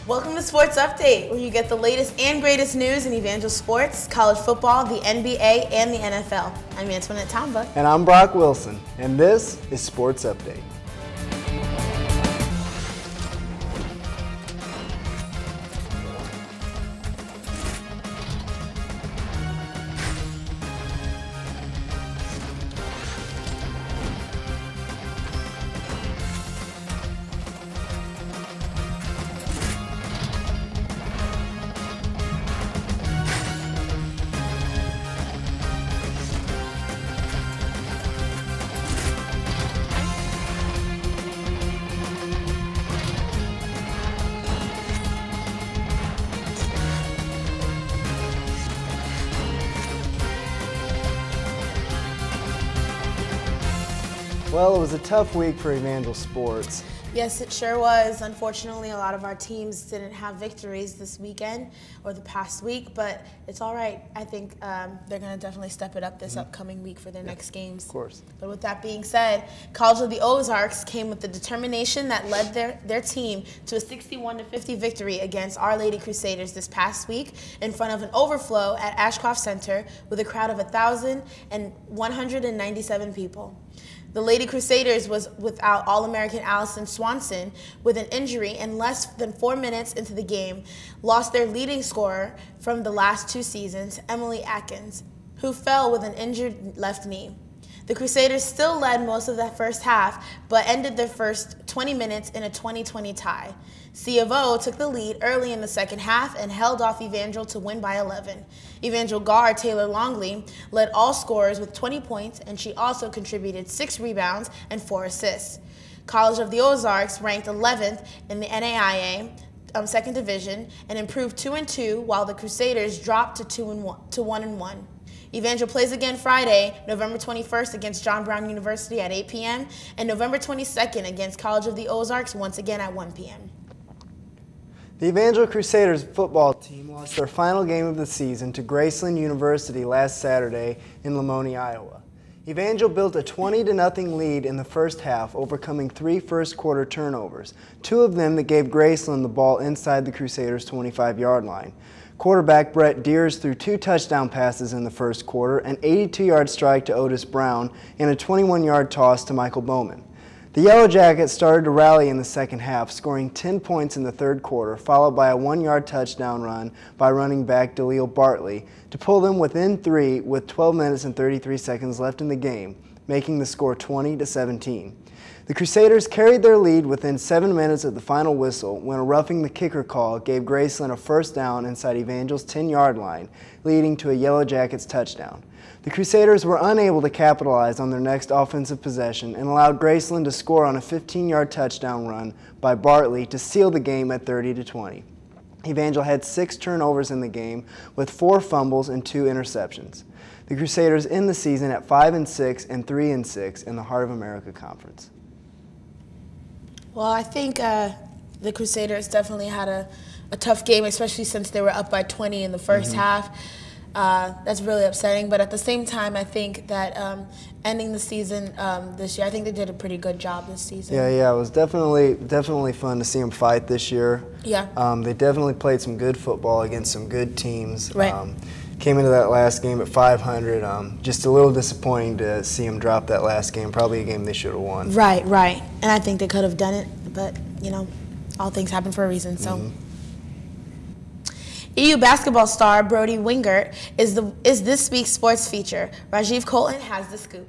Welcome to Sports Update, where you get the latest and greatest news in Evangel sports, college football, the NBA, and the NFL. I'm Antoinette Tamba. And I'm Brock Wilson, and this is Sports Update. Well, it was a tough week for Evangel sports. Yes, it sure was. Unfortunately, a lot of our teams didn't have victories this weekend or the past week, but it's all right. I think they're going to definitely step it up this upcoming week for their next games. Of course. But with that being said, College of the Ozarks came with the determination that led their team to a 61-50 victory against Our Lady Crusaders this past week in front of an overflow at Ashcroft Center with a crowd of 1,197 people. The Lady Crusaders was without All-American Allison Swanson with an injury, and less than 4 minutes into the game, lost their leading scorer from the last 2 seasons, Emily Atkins, who fell with an injured left knee. The Crusaders still led most of that first half, but ended their first 20 minutes in a 20-20 tie. C of O took the lead early in the second half and held off Evangel to win by 11. Evangel guard Taylor Longley led all scorers with 20 points, and she also contributed 6 rebounds and 4 assists. College of the Ozarks ranked 11th in the NAIA second division and improved 2-2, while the Crusaders dropped to 1-1. Evangel plays again Friday, November 21st against John Brown University at 8 p.m. and November 22nd against College of the Ozarks once again at 1 p.m. The Evangel Crusaders football team lost their final game of the season to Graceland University last Saturday in Lamoni, Iowa. Evangel built a 20-0 lead in the first half, overcoming 3 first-quarter turnovers, 2 of them that gave Graceland the ball inside the Crusaders' 25-yard line. Quarterback Brett Deers threw 2 touchdown passes in the first quarter, an 82-yard strike to Otis Brown, and a 21-yard toss to Michael Bowman. The Yellow Jackets started to rally in the second half, scoring 10 points in the third quarter, followed by a 1-yard touchdown run by running back DeLeo Bartley to pull them within 3 with 12 minutes and 33 seconds left in the game, making the score 20-17. The Crusaders carried their lead within 7 minutes of the final whistle when a roughing the kicker call gave Graceland a first down inside Evangel's 10-yard line, leading to a Yellow Jackets touchdown. The Crusaders were unable to capitalize on their next offensive possession and allowed Graceland to score on a 15-yard touchdown run by Bartley to seal the game at 30-20. Evangel had 6 turnovers in the game with 4 fumbles and 2 interceptions. The Crusaders end the season at 5-6 and 3-6 in the Heart of America Conference. Well, I think the Crusaders definitely had a tough game, especially since they were up by 20 in the first half. That's really upsetting, but at the same time, I think that ending the season this year, I think they did a pretty good job this season. Yeah, it was definitely fun to see them fight this year. Yeah. They definitely played some good football against some good teams. Right. Came into that last game at 500. Just a little disappointing to see them drop that last game. Probably a game they should have won. Right. And I think they could have done it, but, you know, all things happen for a reason, so. EU basketball star Brody Wingert is this week's sports feature. Rajiv Colton has the scoop.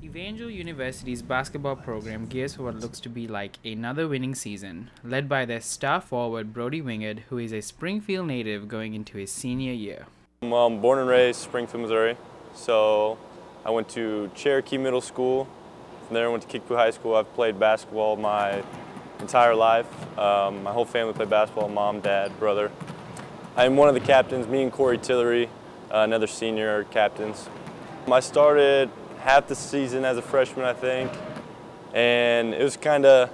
Evangel University's basketball program gears for what looks to be like another winning season, led by their star forward Brody Wingert, who is a Springfield native going into his senior year. Well, I'm born and raised Springfield, Missouri, so I went to Cherokee Middle School. From there I went to Kickapoo High School. I've played basketball my entire life. My whole family played basketball, mom, dad, brother. I'm one of the captains, me and Corey Tillery, another senior, are captains. I started half the season as a freshman, I think, and it was kind of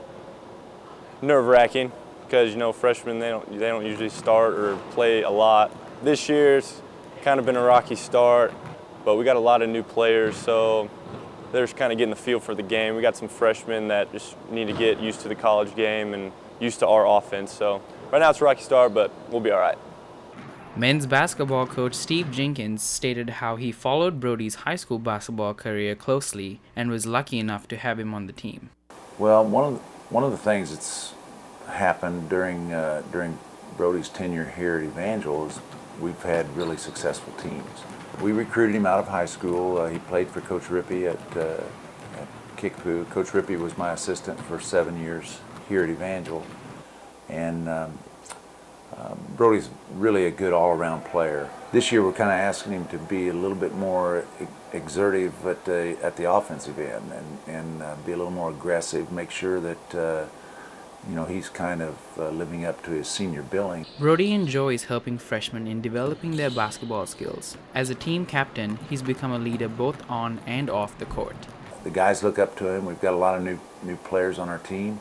nerve-wracking because, you know, freshmen, they don't usually start or play a lot. This year's kind of been a rocky start, but we got a lot of new players, so they're just kind of getting the feel for the game. We got some freshmen that just need to get used to the college game, and used to our offense. So right now it's Rocky Star, but we'll be all right. Men's basketball coach Steve Jenkins stated how he followed Brody's high school basketball career closely and was lucky enough to have him on the team. Well, one of the things that's happened during Brody's tenure here at Evangel is we've had really successful teams. We recruited him out of high school. He played for Coach Rippey at Kickapoo. Coach Rippey was my assistant for 7 years here at Evangel, and Brody's really a good all-around player. This year we're kind of asking him to be a little bit more exertive at the offensive end and be a little more aggressive, make sure that he's kind of living up to his senior billing. Brody enjoys helping freshmen in developing their basketball skills. As a team captain, he's become a leader both on and off the court. The guys look up to him. We've got a lot of new players on our team,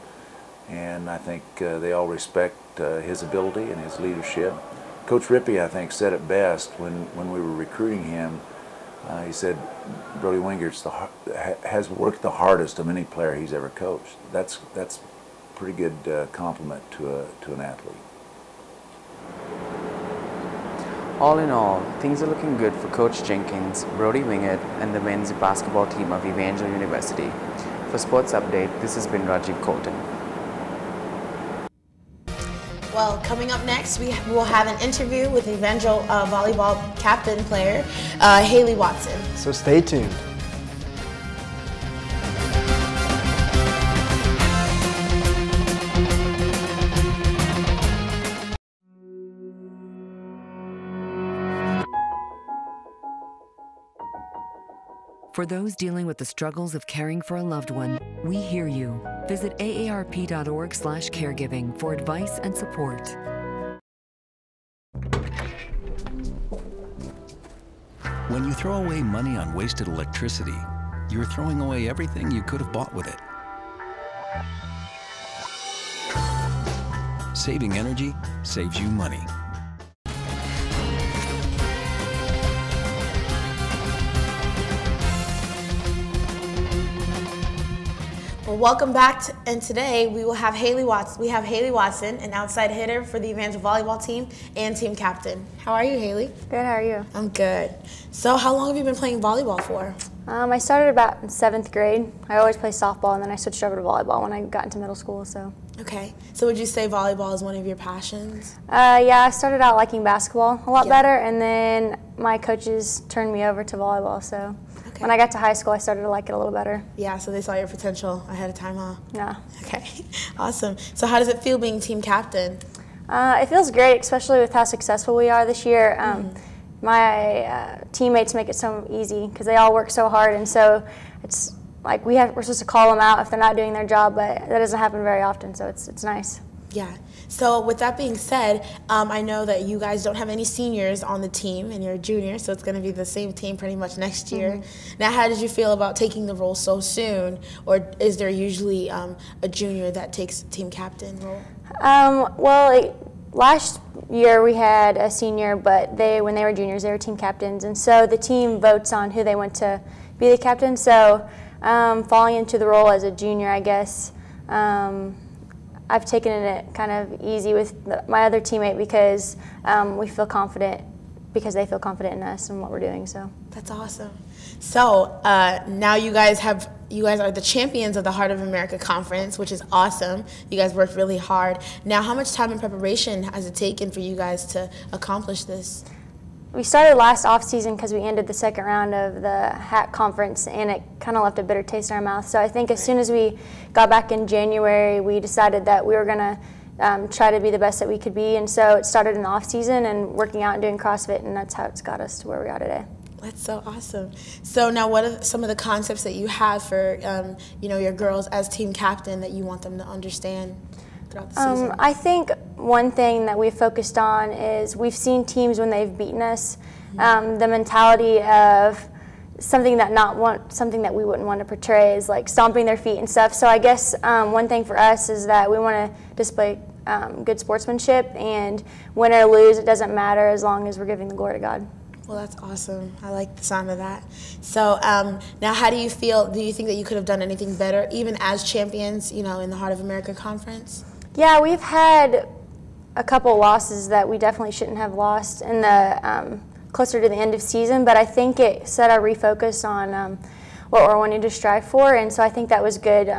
and I think they all respect his ability and his leadership. Coach Rippey, I think, said it best when we were recruiting him. He said Brody Wingert's has worked the hardest of any player he's ever coached. That's a pretty good compliment to an athlete. All in all, things are looking good for Coach Jenkins, Brody Wingert, and the men's basketball team of Evangel University. For Sports Update, this has been Rajiv Colton. Well, coming up next, we will have an interview with Evangel volleyball captain player, Haley Watson. So stay tuned. For those dealing with the struggles of caring for a loved one, we hear you. Visit aarp.org/caregiving for advice and support. When you throw away money on wasted electricity, you're throwing away everything you could have bought with it. Saving energy saves you money. Well, welcome back, and today we will have Haley Watson. We have Haley Watson, an outside hitter for the Evangel volleyball team and team captain. How are you, Haley? Good, how are you? I'm good. So how long have you been playing volleyball for? I started about in 7th grade. I always played softball, and then I switched over to volleyball when I got into middle school. So. Okay. So would you say volleyball is one of your passions? Yeah, I started out liking basketball a lot better, and then my coaches turned me over to volleyball. So when I got to high school, I started to like it a little better. Yeah, so they saw your potential ahead of time, huh? Yeah. Okay, awesome. So how does it feel being team captain? It feels great, especially with how successful we are this year. My teammates make it so easy because they all work so hard, and so it's like we're supposed to call them out if they're not doing their job, but that doesn't happen very often, so it's nice. Yeah. So with that being said, I know that you guys don't have any seniors on the team, and you're a junior, so it's going to be the same team pretty much next year. Now, how did you feel about taking the role so soon, or is there usually a junior that takes team captain role? Last year we had a senior, but when they were juniors, they were team captains, and so the team votes on who they want to be the captain. So falling into the role as a junior, I guess, I've taken it kind of easy with my other teammate because we feel confident because they feel confident in us and what we're doing. So that's awesome. So now you guys are the champions of the Heart of America Conference, which is awesome. You guys worked really hard. Now, how much time and preparation has it taken for you guys to accomplish this? We started last off-season because we ended the second round of the HAC conference, and it kind of left a bitter taste in our mouth. So I think as soon as we got back in January, we decided that we were going to try to be the best that we could be. And so it started in the off-season and working out and doing CrossFit, and that's how it's got us to where we are today. That's so awesome. So now what are some of the concepts that you have for your girls as team captain that you want them to understand throughout the season? I think one thing that we've focused on is we've seen teams when they've beaten us, the mentality of something that we wouldn't want to portray is like stomping their feet and stuff. So I guess one thing for us is that we want to display good sportsmanship, and win or lose, it doesn't matter as long as we're giving the glory to God. Well, that's awesome. I like the sound of that. So now how do you feel? Do you think that you could have done anything better, even as champions, in the Heart of America Conference? Yeah, we've had a couple losses that we definitely shouldn't have lost in the closer to the end of season, but I think it set our refocus on what we're wanting to strive for, and so I think that was good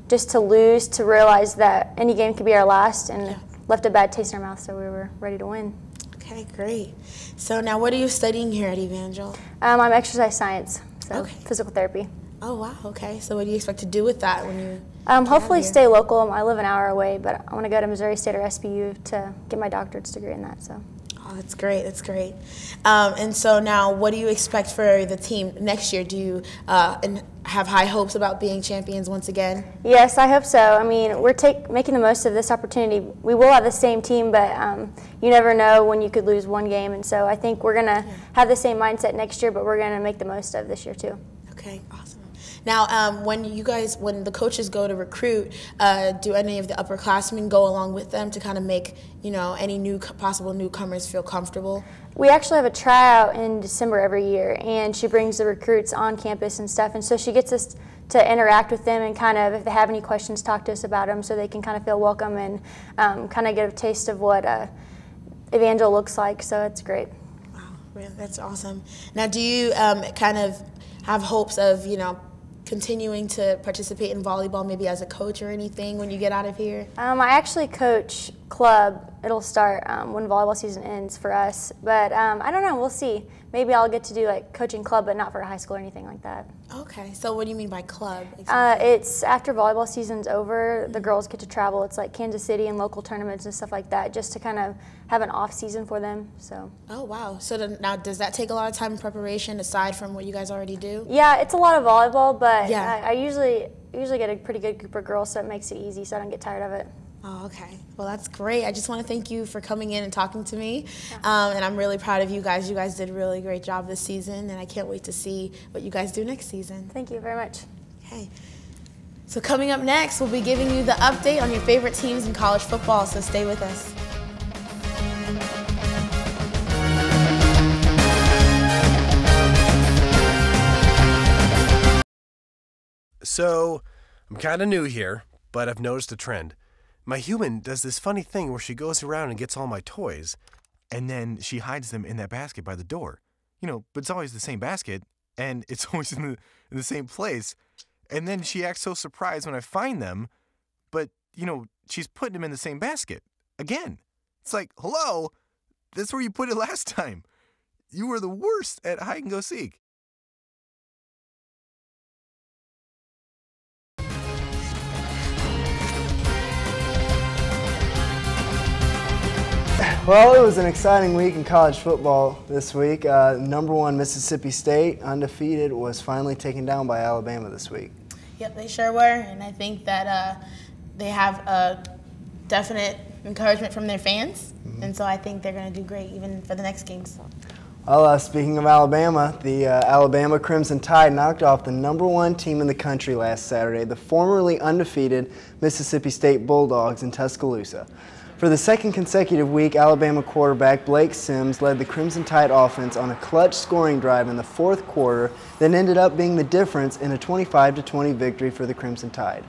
just to lose, to realize that any game could be our last, and left a bad taste in our mouth, so we were ready to win. Okay, great. So now what are you studying here at Evangel? I'm exercise science, so physical therapy. Oh, wow, okay. So what do you expect to do with that when you hopefully stay local. I live an hour away, but I want to go to Missouri State or SBU to get my doctorate's degree in that. So. Oh, that's great. That's great. And so now, what do you expect for the team next year? Do you have high hopes about being champions once again? Yes, I hope so. I mean, we're making the most of this opportunity. We will have the same team, but you never know when you could lose one game. And so I think we're going to have the same mindset next year, but we're going to make the most of this year too. Okay, awesome. Now, when the coaches go to recruit, do any of the upperclassmen go along with them to kind of make, any possible newcomers feel comfortable? We actually have a tryout in December every year, and she brings the recruits on campus and stuff, and so she gets us to interact with them and kind of, if they have any questions, talk to us about them so they can kind of feel welcome and kind of get a taste of what Evangel looks like, so it's great. Wow, really, that's awesome. Now, do you kind of have hopes of, continuing to participate in volleyball, maybe as a coach or anything when you get out of here? I actually coach club. It'll start when volleyball season ends for us, but I don't know, we'll see. Maybe I'll get to do like coaching club, but not for high school or anything like that. Okay, so what do you mean by club exactly? It's after volleyball season's over, the girls get to travel. It's like Kansas City and local tournaments and stuff like that, just to kind of have an off season for them. So. Oh wow! So now, does that take a lot of time in preparation aside from what you guys already do? Yeah, it's a lot of volleyball, but I usually get a pretty good group of girls, so it makes it easy, so I don't get tired of it. Oh, okay. Well, that's great. I just want to thank you for coming in and talking to me. And I'm really proud of you guys. You guys did a really great job this season, and I can't wait to see what you guys do next season. Thank you very much. Okay. So coming up next, we'll be giving you the update on your favorite teams in college football, so stay with us. So, I'm kind of new here, but I've noticed a trend. My human does this funny thing where she goes around and gets all my toys, and then she hides them in that basket by the door. But it's always the same basket, and it's always in the same place. And then she acts so surprised when I find them, but, she's putting them in the same basket. Again. It's like, hello, that's where you put it last time. You were the worst at hide and go seek. Well, it was an exciting week in college football this week. #1 Mississippi State, undefeated, was finally taken down by Alabama this week. Yep, they sure were, and I think that they have a definite encouragement from their fans, and so I think they're going to do great even for the next games. Well, speaking of Alabama, the Alabama Crimson Tide knocked off the #1 team in the country last Saturday, the formerly undefeated Mississippi State Bulldogs in Tuscaloosa. For the second consecutive week, Alabama quarterback Blake Sims led the Crimson Tide offense on a clutch scoring drive in the fourth quarter that ended up being the difference in a 25-20 victory for the Crimson Tide.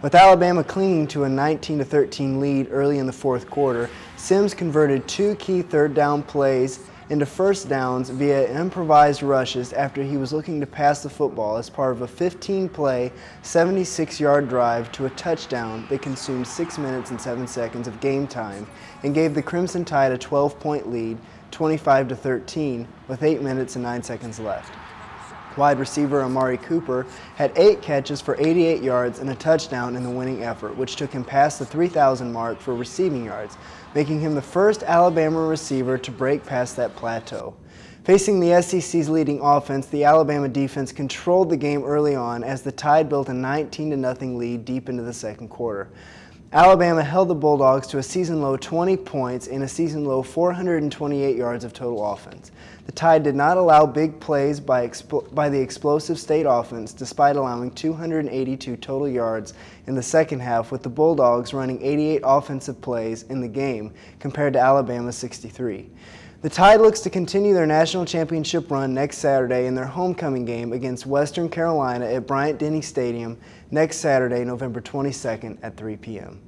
With Alabama clinging to a 19-13 lead early in the fourth quarter, Sims converted 2 key third down plays into first downs via improvised rushes after he was looking to pass the football as part of a 15-play, 76-yard drive to a touchdown that consumed 6 minutes and 7 seconds of game time and gave the Crimson Tide a 12-point lead, 25-13, with 8 minutes and 9 seconds left. Wide receiver Amari Cooper had 8 catches for 88 yards and a touchdown in the winning effort, which took him past the 3,000 mark for receiving yards, making him the first Alabama receiver to break past that plateau. Facing the SEC's leading offense, the Alabama defense controlled the game early on as the Tide built a 19-0 lead deep into the second quarter. Alabama held the Bulldogs to a season-low 20 points and a season-low 428 yards of total offense. The Tide did not allow big plays by the explosive state offense, despite allowing 282 total yards in the second half, with the Bulldogs running 88 offensive plays in the game compared to Alabama's 63. The Tide looks to continue their national championship run next Saturday in their homecoming game against Western Carolina at Bryant-Denny Stadium next Saturday, November 22nd at 3 p.m.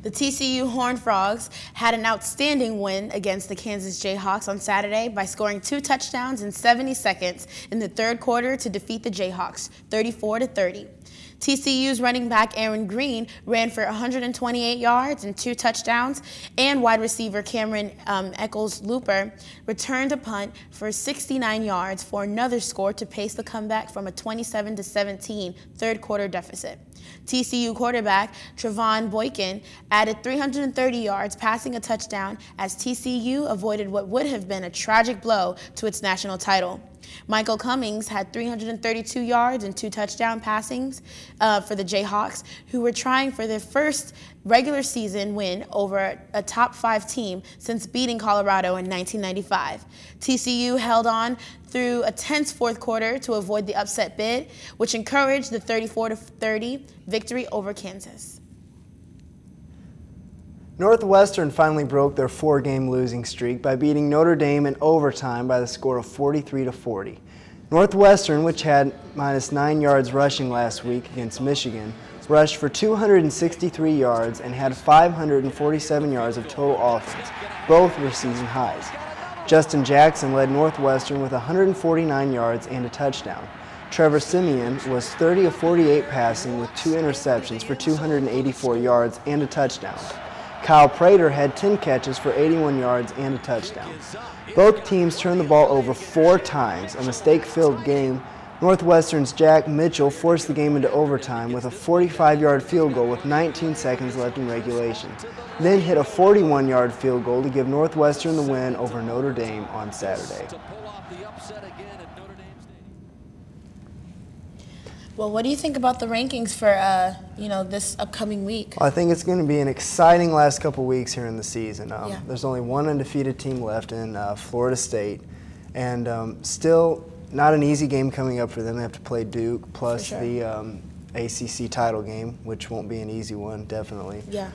The TCU Horned Frogs had an outstanding win against the Kansas Jayhawks on Saturday by scoring 2 touchdowns in 70 seconds in the third quarter to defeat the Jayhawks 34-30. TCU's running back Aaron Green ran for 128 yards and 2 touchdowns, and wide receiver Cameron Eccles-Looper returned a punt for 69 yards for another score to pace the comeback from a 27-17 third quarter deficit. TCU quarterback Trevon Boykin added 330 yards, passing a touchdown as TCU avoided what would have been a tragic blow to its national title. Michael Cummings had 332 yards and 2 touchdown passings for the Jayhawks, who were trying for their first regular season win over a top 5 team since beating Colorado in 1995. TCU held on through a tense fourth quarter to avoid the upset bid, which encouraged the 34-30 victory over Kansas. Northwestern finally broke their 4-game losing streak by beating Notre Dame in overtime by the score of 43-40. Northwestern, which had -9 yards rushing last week against Michigan, rushed for 263 yards and had 547 yards of total offense. Both were season highs. Justin Jackson led Northwestern with 149 yards and a touchdown. Trevor Simeon was 30 of 48 passing with 2 interceptions for 284 yards and a touchdown. Kyle Prater had 10 catches for 81 yards and a touchdown. Both teams turned the ball over 4 times, a mistake-filled game. Northwestern's Jack Mitchell forced the game into overtime with a 45-yard field goal with 19 seconds left in regulation, then hit a 41-yard field goal to give Northwestern the win over Notre Dame on Saturday. Well, what do you think about the rankings for this upcoming week? I think it's going to be an exciting last couple weeks here in the season. There's only one undefeated team left in Florida State, and still not an easy game coming up for them. They have to play Duke plus the ACC title game, which won't be an easy one, definitely. Yeah.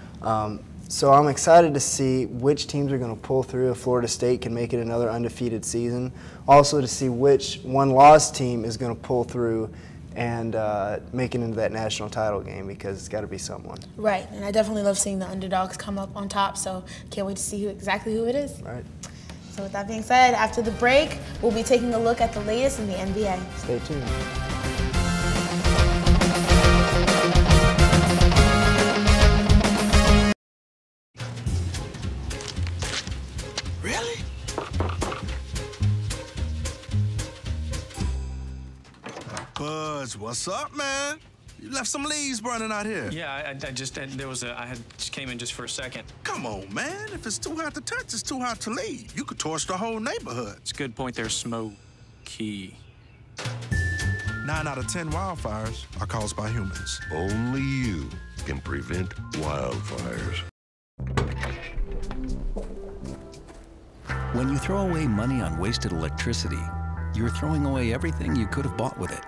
So I'm excited to see which teams are going to pull through if Florida State can make it another undefeated season. Also to see which one-loss team is going to pull through and make it into that national title game, because it's got to be someone. Right, and I definitely love seeing the underdogs come up on top, so can't wait to see exactly who it is. Right. So with that being said, after the break, we'll be taking a look at the latest in the NBA. Stay tuned. Really? Buzz, what's up, man? You left some leaves burning out here. Yeah, I just came in just for a second. Come on, man. If it's too hot to touch, it's too hot to leave. You could torch the whole neighborhood. It's a good point there, Smokey. 9 out of 10 wildfires are caused by humans. Only you can prevent wildfires. When you throw away money on wasted electricity, you're throwing away everything you could have bought with it.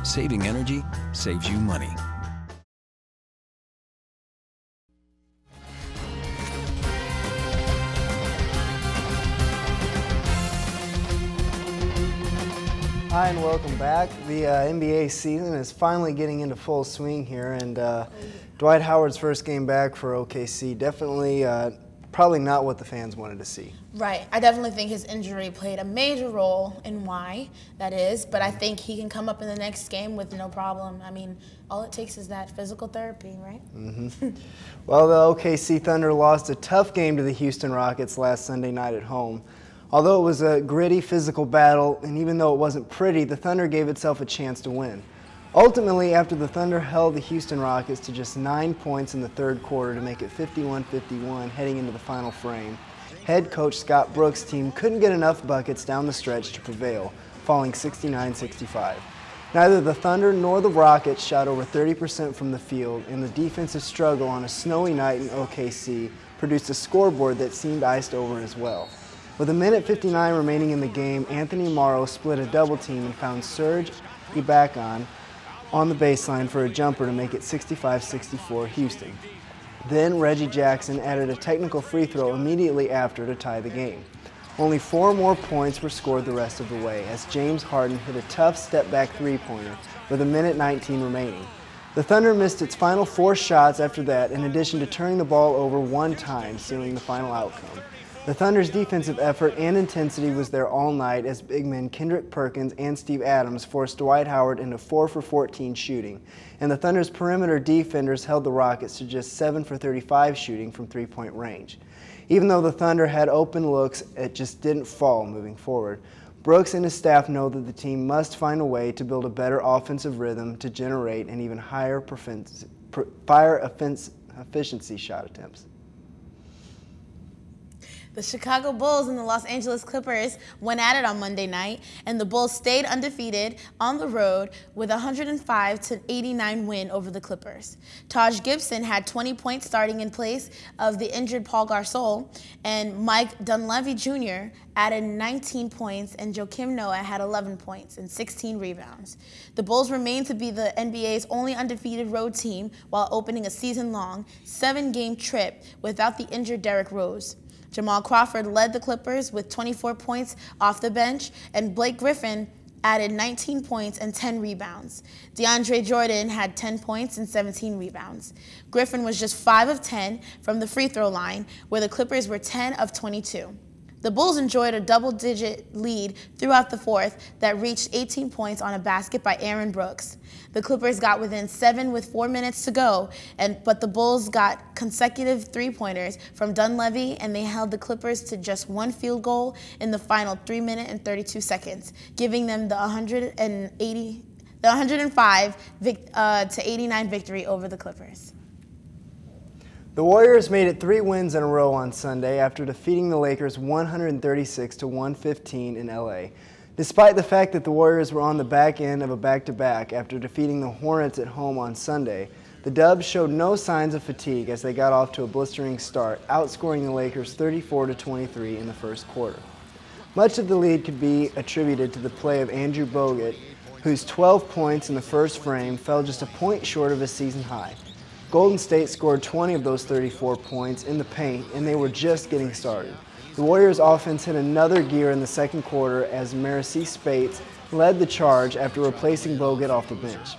Saving energy saves you money. Hi, and welcome back. The NBA season is finally getting into full swing here, and Dwight Howard's first game back for OKC definitely probably not what the fans wanted to see. Right. I definitely think his injury played a major role in why that is, but I think he can come up in the next game with no problem. I mean, all it takes is that physical therapy, right? Mm-hmm. Well, the OKC Thunder lost a tough game to the Houston Rockets last Sunday night at home. Although it was a gritty physical battle, and even though it wasn't pretty, the Thunder gave itself a chance to win. Ultimately, after the Thunder held the Houston Rockets to just 9 points in the third quarter to make it 51-51 heading into the final frame, head coach Scott Brooks' team couldn't get enough buckets down the stretch to prevail, falling 69-65. Neither the Thunder nor the Rockets shot over 30% from the field, and the defensive struggle on a snowy night in OKC produced a scoreboard that seemed iced over as well. With 1:59 remaining in the game, Anthony Morrow split a double team and found Serge Ibaka on the baseline for a jumper to make it 65-64 Houston. Then Reggie Jackson added a technical free throw immediately after to tie the game. Only 4 more points were scored the rest of the way as James Harden hit a tough step-back three-pointer with 1:19 remaining. The Thunder missed its final 4 shots after that, in addition to turning the ball over 1 time, sealing the final outcome. The Thunder's defensive effort and intensity was there all night as big men Kendrick Perkins and Steve Adams forced Dwight Howard into 4 for 14 shooting, and the Thunder's perimeter defenders held the Rockets to just 7 for 35 shooting from three-point range. Even though the Thunder had open looks, it just didn't fall moving forward. Brooks and his staff know that the team must find a way to build a better offensive rhythm to generate an even higher efficiency shot attempts. The Chicago Bulls and the Los Angeles Clippers went at it on Monday night, and the Bulls stayed undefeated on the road with a 105-89 win over the Clippers. Taj Gibson had 20 points starting in place of the injured Paul Gasol, and Mike Dunleavy Jr. added 19 points, and Joakim Noah had 11 points and 16 rebounds. The Bulls remain to be the NBA's only undefeated road team while opening a season-long 7-game trip without the injured Derrick Rose. Jamal Crawford led the Clippers with 24 points off the bench, and Blake Griffin added 19 points and 10 rebounds. DeAndre Jordan had 10 points and 17 rebounds. Griffin was just 5 of 10 from the free throw line, where the Clippers were 10 of 22. The Bulls enjoyed a double-digit lead throughout the fourth that reached 18 points on a basket by Aaron Brooks. The Clippers got within 7 with 4 minutes to go, but the Bulls got consecutive three-pointers from Dunleavy, and they held the Clippers to just 1 field goal in the final 3 minutes and 32 seconds, giving them the 105-89 victory over the Clippers. The Warriors made it 3 wins in a row on Sunday after defeating the Lakers 136-115 in LA. Despite the fact that the Warriors were on the back end of a back-to-back after defeating the Hornets at home on Sunday, the Dubs showed no signs of fatigue as they got off to a blistering start, outscoring the Lakers 34-23 in the first quarter. Much of the lead could be attributed to the play of Andrew Bogut, whose 12 points in the first frame fell just a point short of his season high. Golden State scored 20 of those 34 points in the paint, and they were just getting started. The Warriors' offense hit another gear in the second quarter as Marcy Spates led the charge after replacing Bogut off the bench.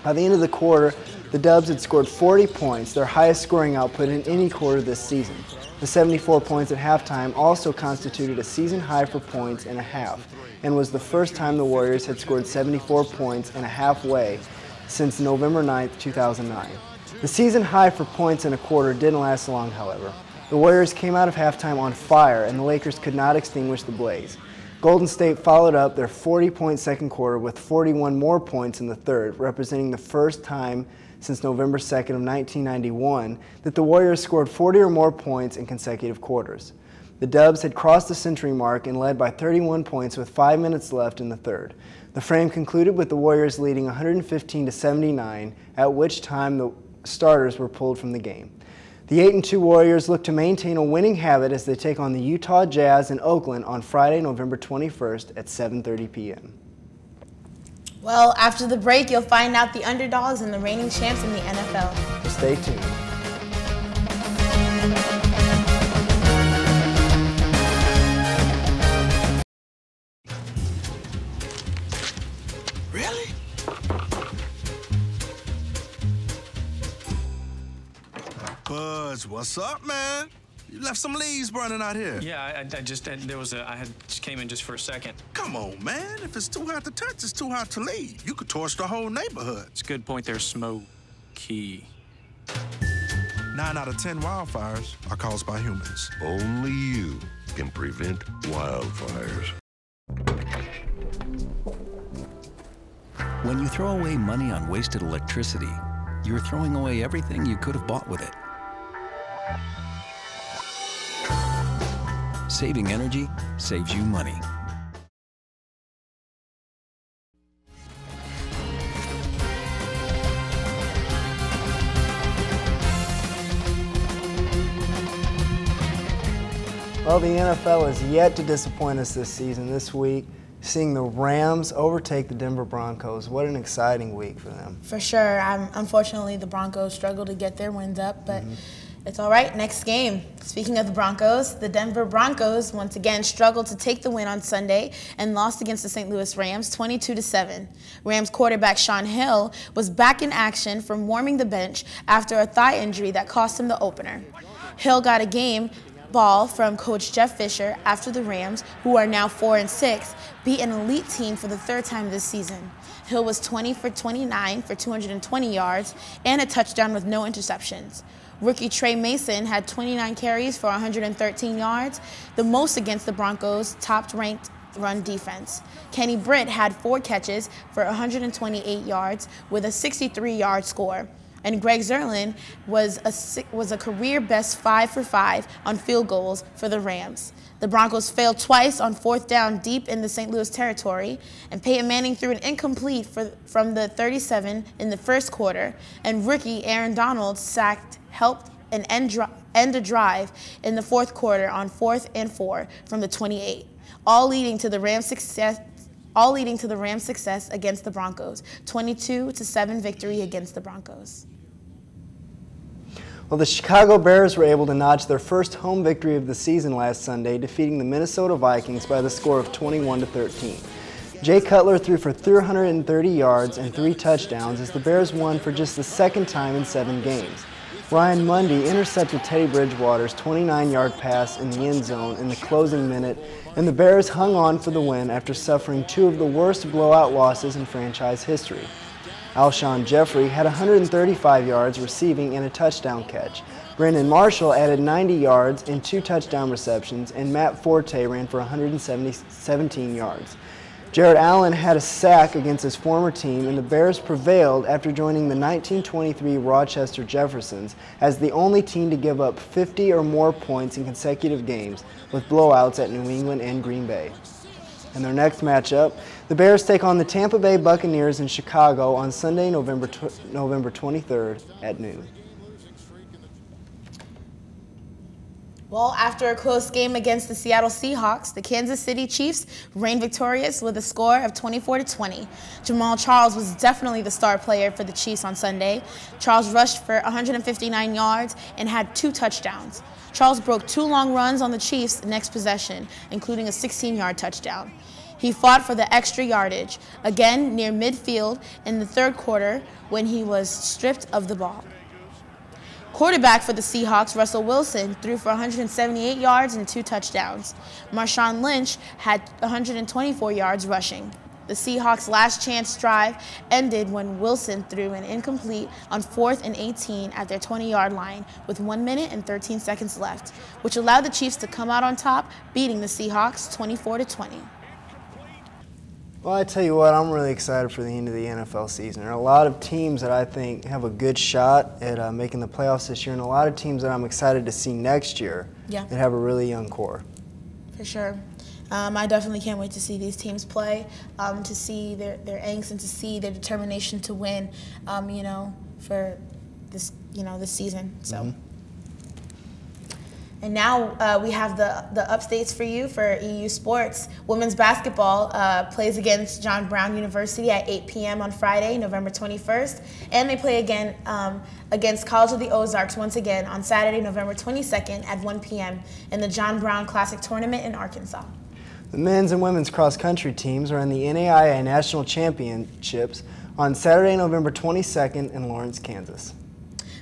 By the end of the quarter, the Dubs had scored 40 points, their highest scoring output in any quarter this season. The 74 points at halftime also constituted a season high for points and a half, and was the first time the Warriors had scored 74 points and a halfway since November 9, 2009. The season high for points in a quarter didn't last long, however. The Warriors came out of halftime on fire, and the Lakers could not extinguish the blaze. Golden State followed up their 40-point second quarter with 41 more points in the third, representing the first time since November 2nd of 1991 that the Warriors scored 40 or more points in consecutive quarters. The Dubs had crossed the century mark and led by 31 points with 5 minutes left in the third. The frame concluded with the Warriors leading 115-79, at which time the starters were pulled from the game. The 8-2 Warriors look to maintain a winning habit as they take on the Utah Jazz in Oakland on Friday, November 21st at 7:30 p.m. Well, after the break, you'll find out the underdogs and the reigning champs in the NFL. So stay tuned. Buzz, what's up, man? You left some leaves burning out here. Yeah, I just came in just for a second. Come on, man. If it's too hot to touch, it's too hot to leave. You could torch the whole neighborhood. It's a good point there, Smokey. 9 out of 10 wildfires are caused by humans. Only you can prevent wildfires. When you throw away money on wasted electricity, you're throwing away everything you could have bought with it. Saving energy saves you money. Well, the NFL has yet to disappoint us this season. This week, seeing the Rams overtake the Denver Broncos. What an exciting week for them. For sure. Unfortunately, the Broncos struggled to get their wins up, but It's all right. Next game. Speaking of the Broncos, the Denver Broncos once again struggled to take the win on Sunday and lost against the St. Louis Rams 22-7. Rams quarterback Sean Hill was back in action from warming the bench after a thigh injury that cost him the opener. Hill got a game ball from coach Jeff Fisher after the Rams, who are now 4-6, beat an elite team for the third time this season. Hill was 20 for 29 for 220 yards and a touchdown with no interceptions. Rookie Trey Mason had 29 carries for 113 yards, the most against the Broncos' top-ranked run defense. Kenny Britt had 4 catches for 128 yards with a 63-yard score. And Greg Zerlin was a career-best 5 for 5 on field goals for the Rams. The Broncos failed twice on 4th down deep in the St. Louis territory, and Peyton Manning threw an incomplete from the 37 in the first quarter, and rookie Aaron Donald helped end a drive in the fourth quarter on 4th and 4 from the 28, all leading to the Rams' success against the Broncos, 22-7 victory against the Broncos. Well, the Chicago Bears were able to notch their first home victory of the season last Sunday, defeating the Minnesota Vikings by the score of 21-13. Jay Cutler threw for 330 yards and 3 touchdowns as the Bears won for just the second time in 7 games. Ryan Mundy intercepted Teddy Bridgewater's 29-yard pass in the end zone in the closing minute, and the Bears hung on for the win after suffering 2 of the worst blowout losses in franchise history. Alshon Jeffrey had 135 yards receiving and a touchdown catch. Brandon Marshall added 90 yards and 2 touchdown receptions, and Matt Forte ran for 117 yards. Jared Allen had a sack against his former team, and the Bears prevailed after joining the 1923 Rochester Jeffersons as the only team to give up 50 or more points in consecutive games, with blowouts at New England and Green Bay. In their next matchup, the Bears take on the Tampa Bay Buccaneers in Chicago on Sunday, November 23rd at noon. Well, after a close game against the Seattle Seahawks, the Kansas City Chiefs reigned victorious with a score of 24-20. Jamal Charles was definitely the star player for the Chiefs on Sunday. Charles rushed for 159 yards and had 2 touchdowns. Charles broke 2 long runs on the Chiefs' next possession, including a 16-yard touchdown. He fought for the extra yardage, again near midfield in the third quarter when he was stripped of the ball. Quarterback for the Seahawks, Russell Wilson, threw for 178 yards and 2 touchdowns. Marshawn Lynch had 124 yards rushing. The Seahawks' last chance drive ended when Wilson threw an incomplete on 4th and 18 at their 20-yard line with 1 minute and 13 seconds left, which allowed the Chiefs to come out on top, beating the Seahawks 24-20. Well, I tell you what, I'm really excited for the end of the NFL season. There are a lot of teams that I think have a good shot at making the playoffs this year, and a lot of teams that I'm excited to see next year that have a really young core. For sure. I definitely can't wait to see these teams play, to see their angst and to see their determination to win, for this, this season. So. And now we have the updates for you for EU sports. Women's basketball plays against John Brown University at 8 p.m. on Friday, November 21st. And they play again against College of the Ozarks once again on Saturday, November 22nd at 1 p.m. in the John Brown Classic Tournament in Arkansas. The men's and women's cross-country teams are in the NAIA National Championships on Saturday, November 22nd in Lawrence, Kansas.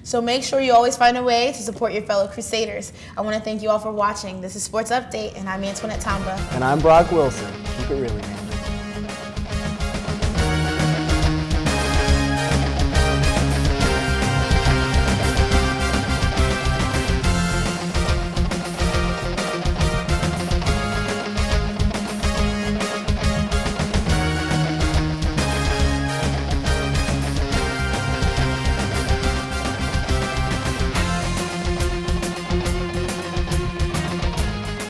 So make sure you always find a way to support your fellow Crusaders. I want to thank you all for watching. This is Sports Update, and I'm Antoinette Tamba. And I'm Brock Wilson. Keep it real, man.